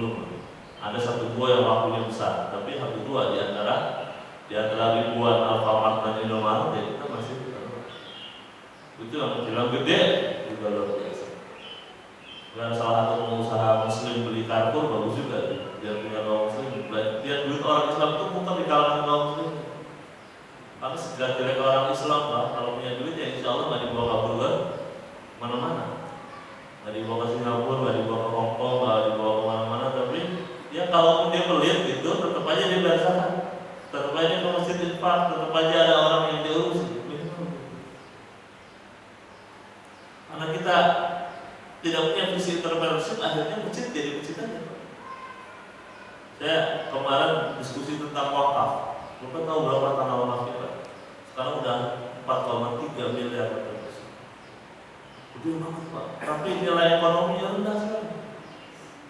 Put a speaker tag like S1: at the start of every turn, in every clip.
S1: belum. Ada satu dua yang waktunya besar, tapi satu dua di antara ribuan Alfamart dan Indomaret ya kita masih itu yang gede juga luar biasa. Dan salah satu pengusaha Muslim beli Carrefour bagus juga, dia punya kaum Muslim. Dia duit orang Islam itu bukan di kalangan kaum Muslim. Karena sejelek-jelek orang Islam lah, kalau punya duit ya insya Allah nggak dibawa kabur ke mana-mana, nggak dibawa ke Singapura, nggak dibawa ke Hongkong, nggak dibawa ke mana-mana. Tapi ya kalaupun dia pelit gitu, tetap aja dia biasakan, tetap aja ke masjid infak, tetap aja ada orang yang diurus. Karena kita tidak punya visi entrepreneurship, akhirnya masjid jadi masjid aja. Saya kemarin diskusi tentang wakaf. Bapak tahu berapa tanah wakaf kita? Sekarang udah 4,3 miliar. Gede banget Pak. Tapi nilai ekonominya rendah sekali.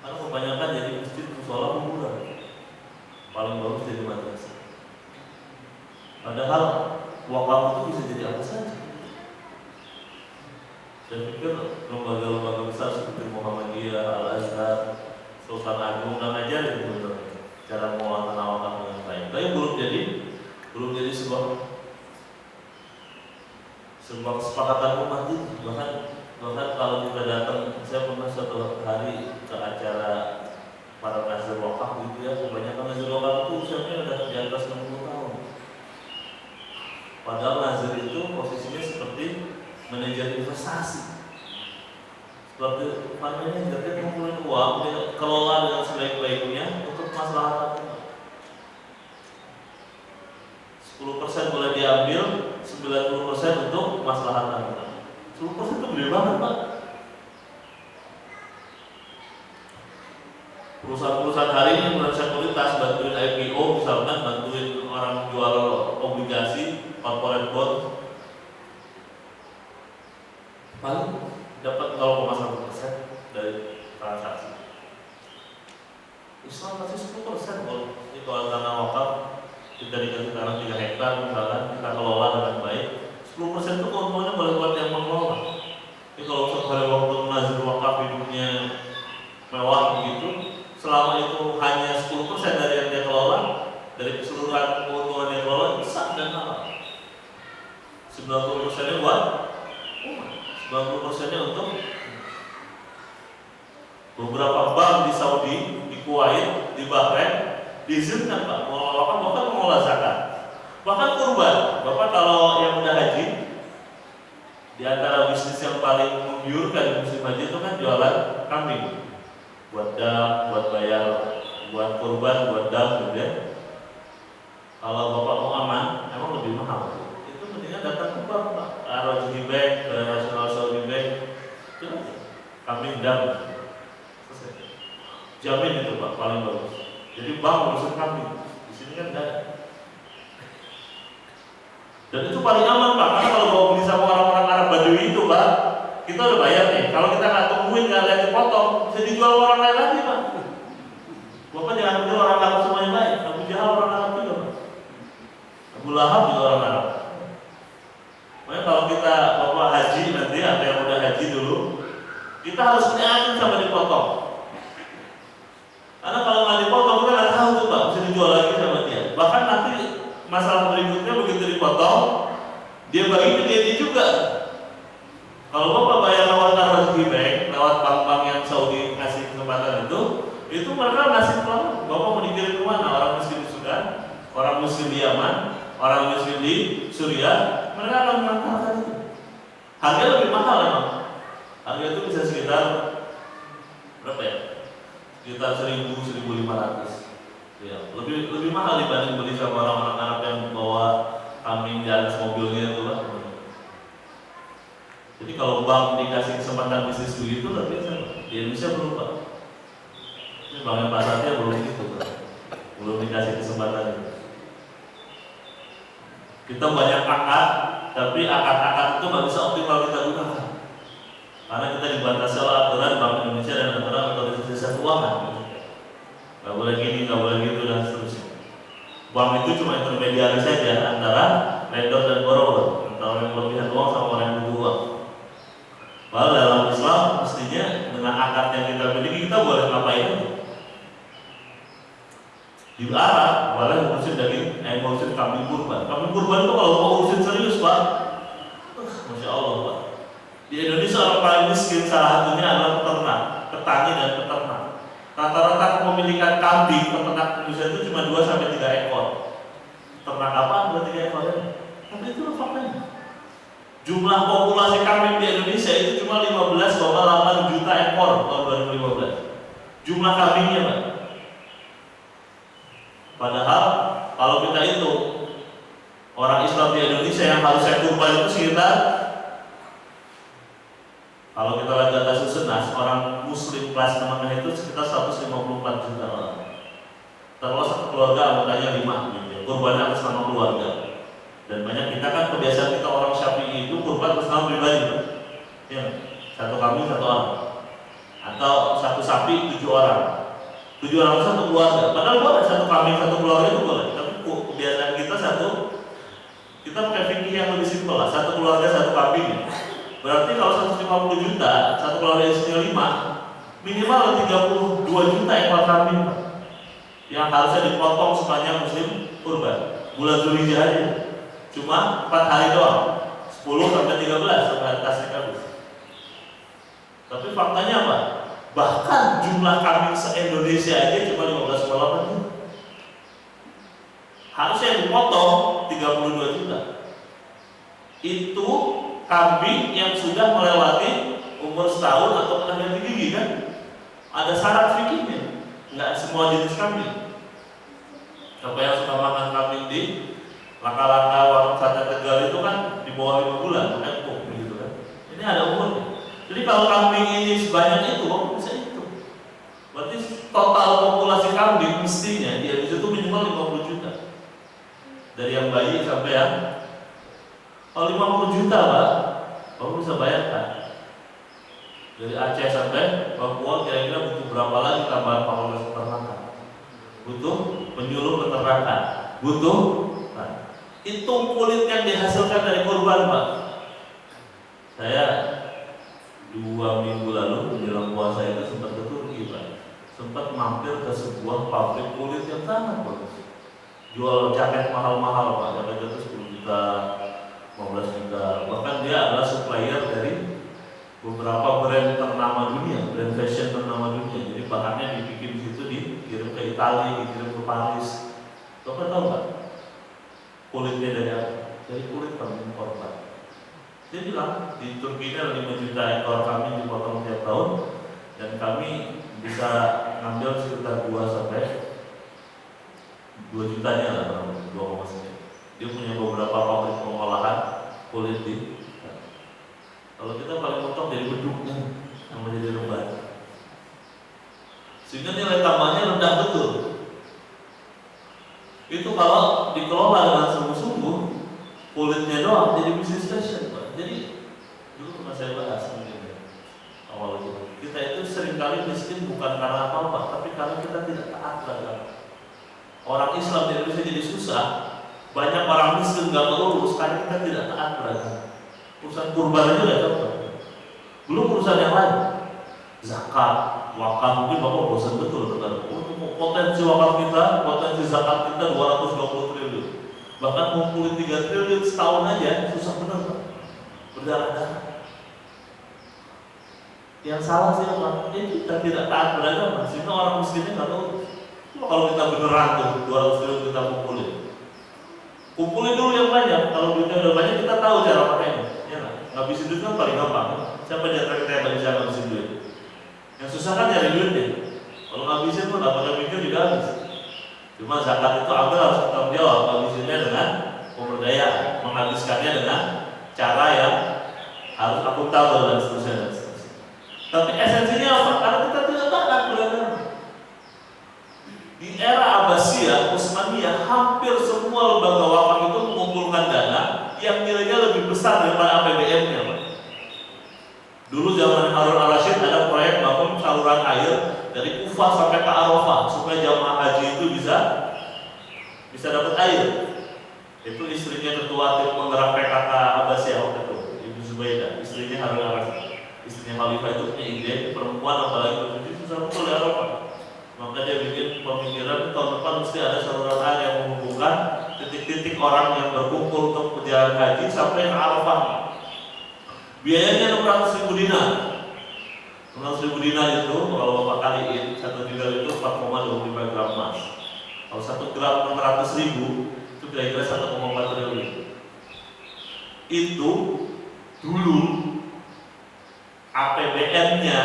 S1: Karena kebanyakan jadi masjid, musola, kuburan. Paling bagus jadi madrasah. Padahal wakaf itu bisa jadi apa saja. Saya pikir lembaga-lembaga besar seperti Muhammadiyah, Al-Azhar, Sultan Agung dan ngajarin cara mengolah tanah wakaf dengan baik. Tapi belum jadi sebuah kesepakatan umat itu. Bahkan kalau kita datang, saya pernah suatu hari ke acara para nazir wakaf gitu ya, kebanyakan nazir wakaf itu usianya udah di atas 60 tahun. Padahal nazir itu posisinya seperti manajer investasi, seperti manajer dia mengumpulkan uang, dia kelola dengan sebaik-baiknya untuk masalah 10% boleh diambil, 90% untuk masalah 10% itu gede banget Pak. Perusahaan-perusahaan hari ini menurut sekuritas bantuin IPO, misalkan bantuin orang jual obligasi, corporate bond, paling dapat 0,1% dari transaksi. Islam kasih 10% kalau tanah wakaf kita dikasih tanah 3 hektar misalkan, kita kelola dengan baik, 10% itu keuntungannya boleh buat yang mengelola. Jadi kalau sekali waktu nazir wakaf hidupnya mewah begitu, selama itu hanya 10% dari yang dia kelola, dari keseluruhan keuntungan yang kelola besar dan halal. 90%-nya buat 90%-nya untuk beberapa bank di Saudi, di Kuwait, di Bahrain diizinkan Pak mengelola, bahkan mengelola zakat, bahkan kurban. Bapak kalau yang udah haji, di antara bisnis yang paling menggiurkan di musim haji itu kan jualan kambing, buat dam, buat bayar, buat kurban, buat dam gitu ya. Kalau Bapak mau aman, emang lebih mahal. Itu mendingan datang ke bank Pak, Al-Rajhi Bank, ke National Saudi Bank, itu kambing dam. Jamin itu Pak, paling bagus. Jadi bank urusan kambing, di sini kan enggak ada. Dan itu paling aman Pak, karena kalau mau beli sama orang-orang Arab Badui itu Pak, kita udah bayar nih. Kalau kita nggak tungguin, nggak lihat dipotong, bisa dijual orang lain lagi Pak. Bapak jangan bilang orang Arab semuanya baik. Abu Jahal orang Arab juga Pak. Abu Lahab juga orang Arab. Makanya kalau kita Bapak haji nanti, atau yang udah haji dulu, kita harus yakin sama dipotong. Karena kalau nggak dipotong kita nggak tahu tuh Pak, bisa dijual lagi sama dia. Bahkan nanti masalah berikutnya begitu dipotong, dia bagi ke dia juga. Kalau Bapak bayar lewat Al-Rajhi Bank, lewat bank-bank yang Saudi kasih kesempatan itu mereka ngasih pelan. Bapak mau dikirim ke mana? Orang miskin di Sudan, orang miskin di Yaman, orang miskin di Suriah, mereka akan memanfaatkan itu. Harga lebih mahal memang. Harga itu bisa sekitar berapa ya? Sekitar 1.000-1.500. Ya, lebih mahal dibanding beli sama orang-orang Arab yang bawa kambing di atas mobilnya itu Pak. Jadi kalau bank dikasih kesempatan bisnis begitu, tapi di Indonesia belum Pak. Ini bank yang pasarnya belum gitu Pak. Belum dikasih kesempatan itu. Kita banyak akad, tapi akad-akad itu nggak bisa optimal kita gunakan. Karena kita dibatasi oleh aturan Bank Indonesia dan aturan otoritas jasa keuangan. Nggak boleh gini, nggak boleh gitu dan seterusnya. Bank itu cuma intermediari saja antara lender dan borrower, antara yang kelebihan uang sama orang yang butuh uang. Padahal dalam Islam mestinya dengan akad yang kita miliki kita boleh ngapain? Di Arab boleh ngurusin ngurusin kambing kurban. Kambing kurban itu kalau mau ngurusin serius Pak, Masya Allah Pak. Di Indonesia orang paling miskin salah satunya adalah peternak, petani dan peternak. Rata-rata kepemilikan kambing peternak Indonesia itu cuma 2-3 ekor. Ternak apa? 2-3 ekor ya. Tapi itu faktanya. Jumlah populasi kambing di Indonesia itu cuma 15,8 juta ekor tahun 2015. Jumlah kambingnya Pak. Padahal kalau kita hitung orang Islam di Indonesia yang harus kurban itu sekitar, kalau kita lihat data Susenas, orang Muslim kelas menengah itu sekitar 154 juta orang. Terus satu keluarga anggotanya 5 gitu. Kurban atas nama keluarga. Dan banyak kita kan kebiasaan kita orang Syafi'i itu kurban atas nama pribadi. Ya, 1 kambing 1 orang. Atau 1 sapi 7 orang. 7 orang itu 1 keluarga. Padahal boleh 1 kambing 1 keluarga itu boleh. Tapi kebiasaan kita kita pakai fikih yang lebih simpel lah. 1 keluarga 1 kambing. Berarti kalau 150 juta, 1 keluarga isinya 5, minimal 32 juta ekor kambing yang harusnya dipotong sepanjang musim kurban. Bulan Zulhijjah aja cuma 4 hari doang, 10-13 sampai hari tasrik habis. Tapi faktanya apa? Bahkan jumlah kambing se-Indonesia aja cuma 15,8 juta. Harusnya yang dipotong 32 juta. Itu kambing yang sudah melewati umur setahun atau pernah ganti gigi kan? Ada syarat fikihnya. Enggak semua jenis kambing. Siapa yang suka makan kambing di laka-laka warung sate Tegal itu kan di bawah 5 bulan, empuk begitu kan? Ini ada umurnya. Jadi kalau kambing ini sebanyak itu, kamu bisa hitung. Berarti total populasi kambing mestinya di Indonesia itu minimal 50 juta. Dari yang bayi sampai yang 50 juta Pak, kamu bisa bayangkan. Dari Aceh sampai Papua kira-kira butuh berapa lagi tambahan fakultas peternakan? Butuh penyuluh peternakan, butuh. Nah, itu kulit yang dihasilkan dari kurban Pak. Saya 2 minggu lalu menjelang puasa itu sempat ke Turki Pak. Sempat mampir ke sebuah pabrik kulit yang sangat bagus. Jual jaket mahal-mahal Pak, jaket itu 10 juta, 15 juta. Bahkan dia adalah supplier dari beberapa brand ternama dunia, brand fashion ternama dunia. Jadi bahannya dibikin di situ, dikirim ke Italia, dikirim ke Paris. Bapak tahu Pak? Kulitnya dari apa? Dari kulit kambing korban. Dia bilang di Turki ini ada 5 juta ekor kambing dipotong tiap tahun, dan kami bisa ngambil sekitar 2 jutanya lah, 2,9. Dia punya beberapa pabrik pengolahan kulit di. Kalau kita paling potong dari beduknya yang menjadi rebat, sehingga nilai tambahnya rendah betul. Itu kalau dikelola dengan sungguh-sungguh, kulitnya doang jadi bisnis fashion Pak. Jadi dulu pernah saya bahas mungkin awal itu, kita itu seringkali miskin bukan karena apa-apa, tapi karena kita tidak taat beragama. Orang Islam di Indonesia jadi susah, banyak orang miskin nggak lurus karena kita tidak taat beragama. Urusan kurban aja udah contoh. Belum urusan yang lain, zakat, wakaf, mungkin Bapak bosan betul dengar. Potensi wakaf kita, potensi zakat kita 220 triliun. Bahkan ngumpulin 3 triliun setahun aja susah benar Pak. Berdarah-darah. Yang salah siapa? Ya kita tidak taat beragama, sehingga orang miskinnya nggak tahu. Kalau kita beneran tuh 200 triliun kita kumpulin dulu yang banyak. Kalau duitnya udah banyak kita tahu cara pakainya. Ya nggak? Ngabisin duit kan paling gampang. Siapa di antara kita yang paling bisa ngabisin duit? Yang susah kan nyari duitnya. Kalau ngabisin pun nggak pakai mikir juga habis. Cuma zakat itu ambil harus bertanggung jawab. Ngabisinnya dengan pemberdayaan, menghabiskannya dengan cara yang harus akuntabel dan seterusnya. Tapi esensinya apa? Karena kita tidak taat beragama. Di era Abbasiyah, Utsmaniyah, hampir semua lembaga wakaf itu mengumpulkan dana yang nilainya lebih besar daripada APBN-nya. Dulu zaman Harun al-Rashid ada proyek bangun saluran air dari Kufah sampai ke Arafah supaya jamaah haji itu bisa dapat air. Itu istrinya ketua tim penggerak PKK Abbasiyah waktu itu, Ibu Zubaidah, istrinya Harun al-Rashid. Istrinya Khalifah itu punya ide perempuan apalagi bersuci susah betul di Arafah. Maka dia bikin pemikiran tahun depan mesti ada saluran air yang menghubungkan titik-titik orang yang berkumpul untuk perjalanan haji sampai ke Arafah. Biayanya 600.000 dinar. 600.000 dinar itu kalau Bapak kaliin 1 dinar itu 4,25 gram emas. Kalau 1 gram 600.000 itu kira-kira 1,4 triliun. Itu dulu APBN-nya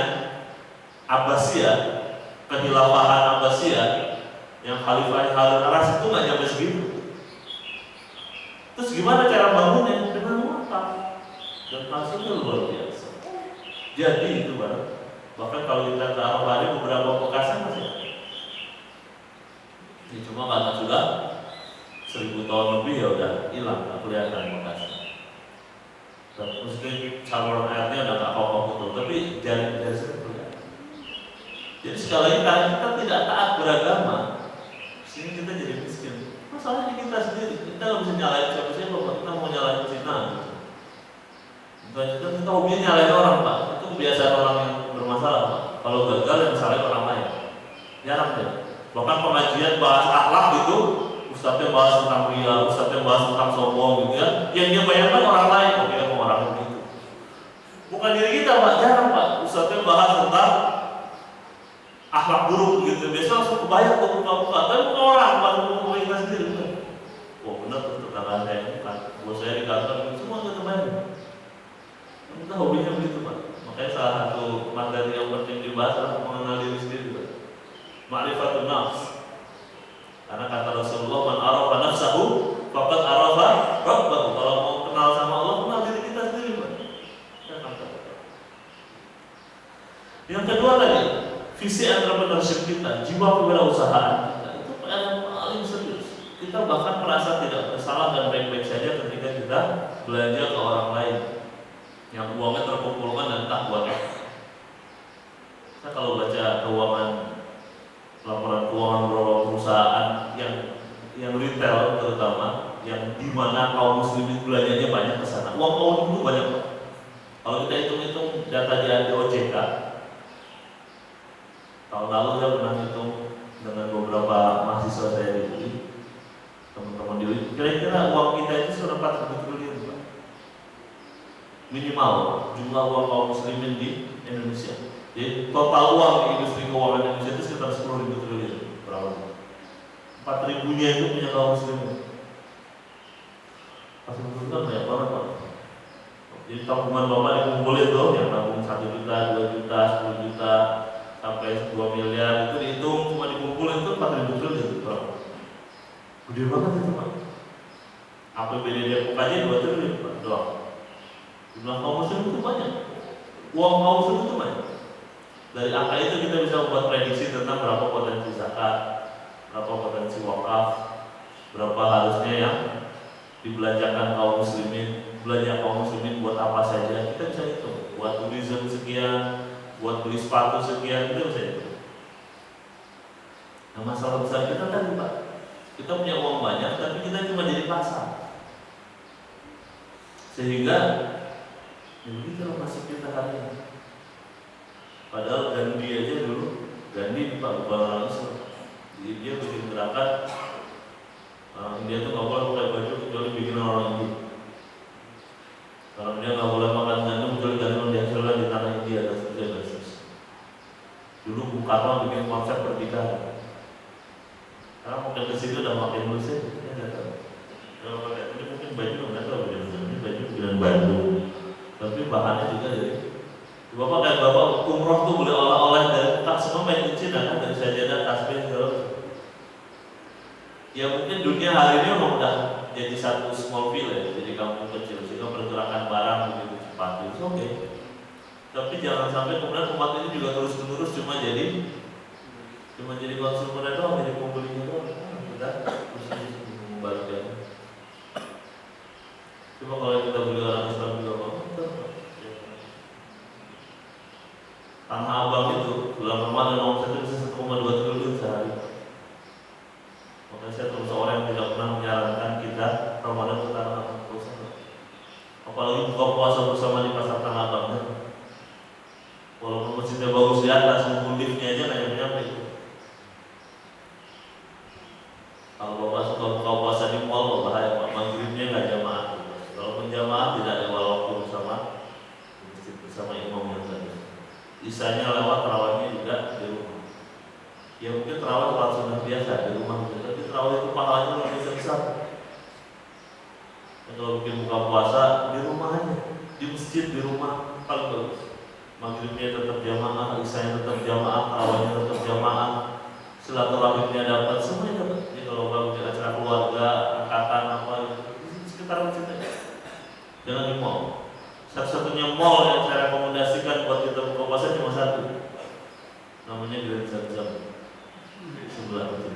S1: Abbasiyah, kehilafahan Abbasiyah yang Khalifah Harun al-Rasyid itu nggak nyampe segitu. Terus gimana cara bangunnya? Dengan wakaf dan hasilnya luar biasa. Jadi itu bahkan kalau kita ke Arafah ada beberapa bekasnya masih ada. Ya, cuma karena sudah 1000 tahun lebih ya udah hilang, nggak kelihatan bekasnya. Mesti saluran airnya udah nggak kokoh betul, tapi jari-jari seperti. Jadi sekali lagi karena kita tidak taat beragama, sehingga kita jadi miskin. Masalahnya kita sendiri, kita nggak bisa nyalain siapa-siapa, kita mau nyalain Cina. Kita hobinya nyalain orang, Pak. Itu kebiasaan orang yang bermasalah, Pak. Kalau gagal yang salahin orang lain, jarang deh. Bahkan pengajian bahas akhlak gitu, ustadznya bahas tentang ria, ustadznya bahas tentang sombong gitu ya. Yang dia bayangkan orang lain, oh dia mau orang begitu. Bukan diri kita, Pak. Jarang, Pak. Ustadznya bahas tentang akhlak buruk gitu. Biasa langsung kebayang tuh muka-muka. Tapi bukan orang, bukan kita sendiri. Kan? Oh benar tuh tetangga saya ini kan. Bos saya di kantor, semua kita bayang. Kita hobinya begitu, Pak. Makanya salah satu materi yang penting dibahas adalah mengenal diri sendiri, Pak. Ma'rifatun nafs. Karena kata Rasulullah, man arafa nafsahu faqad arafa rabbahu. Kalau mau kenal sama Allah, kenal diri kita sendiri, Pak. Yang kedua tadi, visi entrepreneurship kita, jiwa kewirausahaan kita itu PR yang paling serius. Kita bahkan merasa tidak bersalah dan baik-baik saja ketika kita belanja ke orang lain yang uangnya terkumpulkan dan entah buat apa. Saya kalau baca keuangan, laporan keuangan beberapa perusahaan yang retail terutama, yang di mana kaum muslimin belanjanya banyak ke sana. Uang kaum itu banyak. Kalau kita hitung-hitung data di OJK, tahun lalu saya pernah hitung dengan beberapa mahasiswa saya di UI, teman-teman di UI, kira-kira uang kita itu sudah 4.000 triliun, Pak. Minimal jumlah uang kaum muslimin di Indonesia. Jadi total uang di industri keuangan Indonesia itu sekitar 10.000 triliun. Berapa? 4.000-nya itu punya kaum muslimin. 4.000 triliun kan banyak banget, Pak. Jadi tabungan Bapak dikumpulin tuh, yang tabung 1 juta, 2 juta, 10 juta, sampai 2 miliar itu dihitung cuma dikumpulin itu 4.000 triliun. Berapa? Gede banget itu, Pak. APBD Depok aja 2 triliun, Pak. Doang. Jumlah kaum muslim itu banyak. Uang kaum muslim itu banyak. Dari angka itu kita bisa membuat prediksi tentang berapa potensi zakat, berapa potensi wakaf, berapa harusnya yang dibelanjakan kaum muslimin, belanja kaum muslimin buat apa saja, kita bisa hitung. Buat tourism sekian, buat beli sepatu sekian, kita bisa hitung. Nah masalah besar kita kan, Pak, kita punya uang banyak, tapi kita cuma jadi pasar. Sehingga begitulah nasib kita hari ini. Padahal Gandhi aja dulu, Gandhi Pak bukan orang Islam. Jadi dia bikin gerakan India tuh nggak boleh pakai baju kecuali bikinan orang India. Kalau dia nggak boleh makan gandum kecuali gandum dihasilkan di tanah India dan seterusnya. Dulu Bung Karno bikin konsep pernikahan. Karena mungkin ke situ udah makin lulusnya, dia nggak tahu. Kalau pakai ini mungkin baju nggak tahu, ini baju bikinan Bandung. Tapi bahannya juga dari Bapak kayak Bapak umroh tuh boleh oleh-oleh dari tak semua main izin kan dari sajadah tasbih segala. Ya mungkin dunia hari ini memang udah jadi satu small village, jadi kampung kecil sehingga pergerakan barang begitu cepat itu oke. Tapi jangan sampai kemudian umat ini juga terus-menerus cuma jadi konsumen doang, jadi pembelinya doang. Udah terus membalikkan. Cuma kalau kita beli orang Islam juga Tanah Abang itu bulan Ramadan omsetnya bisa 1,2 triliun sehari. Makanya saya terus orang yang tidak pernah menyarankan kita Ramadan ke Tanah Abang terus. Apalagi buka puasa bersama di pasar Tanah Abang. Ya. Walaupun masjidnya bagus di atas, mungkin liftnya aja nggak nyampe. pahalanya luar biasa besar. Dan kalau bikin buka puasa di rumah aja, di masjid, di rumah paling bagus. Maghribnya tetap jamaah, isanya tetap jamaah, tarawihnya tetap jamaah, silaturahimnya dapat, semuanya dapat. Jadi kalau nggak bikin acara keluarga, angkatan apa, di sekitar masjid aja. Jangan di mall. Satu-satunya mall yang saya rekomendasikan buat kita buka puasa cuma satu, namanya Grand Zam-Zam sebelah masjid.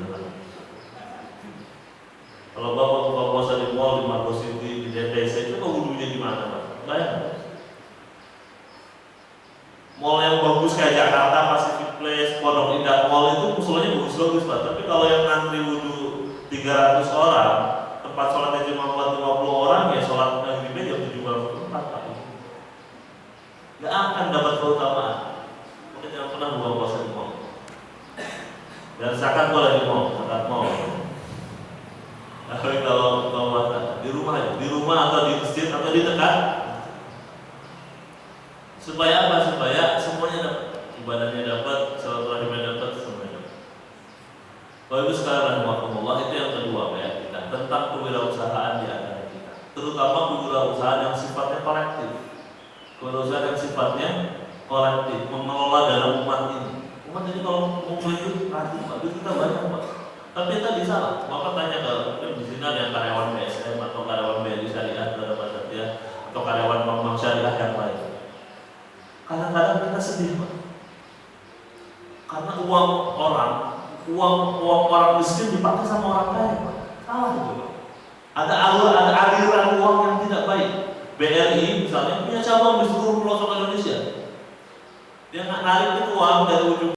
S1: Kalau bapak buka puasa di mall, di Margo City, di DTC, coba wudhunya di mana, Pak? Bayang. Mall yang bagus kayak Jakarta, Pacific Place, Pondok Indah Mall itu musolanya bagus-bagus, Pak. Tapi kalau yang ngantri wudhu 300 orang, tempat sholatnya cuma buat 50 orang, ya sholat maghribnya jam 7 malam tempat, Pak. Gak akan dapat keutamaan. Maka jangan pernah buka puasa di mall. Dan zakat boleh di mall, zakat mall. Tapi kalau buka puasa di rumah aja, di rumah atau di masjid atau di dekat. Supaya apa? Supaya semuanya dapat, ibadahnya dapat, silaturahimnya dapat, semuanya dapat. Kalau itu sekarang rahmatullah, itu yang kedua ya kita tentang kewirausahaan di antara kita, terutama kewirausahaan yang sifatnya kolektif, kewirausahaan yang sifatnya kolektif, mengelola dalam umat ini. Umat ini kalau ngumpulin itu rajin, Pak, kita banyak, Pak. Tapi tadi salah. Bapak tanya ke di sini ada yang karyawan BSM atau karyawan BRI Syariah atau karyawan bank syariah yang lain. Kadang-kadang kita sedih, Pak, karena uang orang miskin dipakai sama orang kaya, Pak. Salah itu, Pak. Ada aliran uang yang tidak baik. BRI misalnya punya cabang di seluruh pelosok Indonesia. Dia narik itu uang dari ujung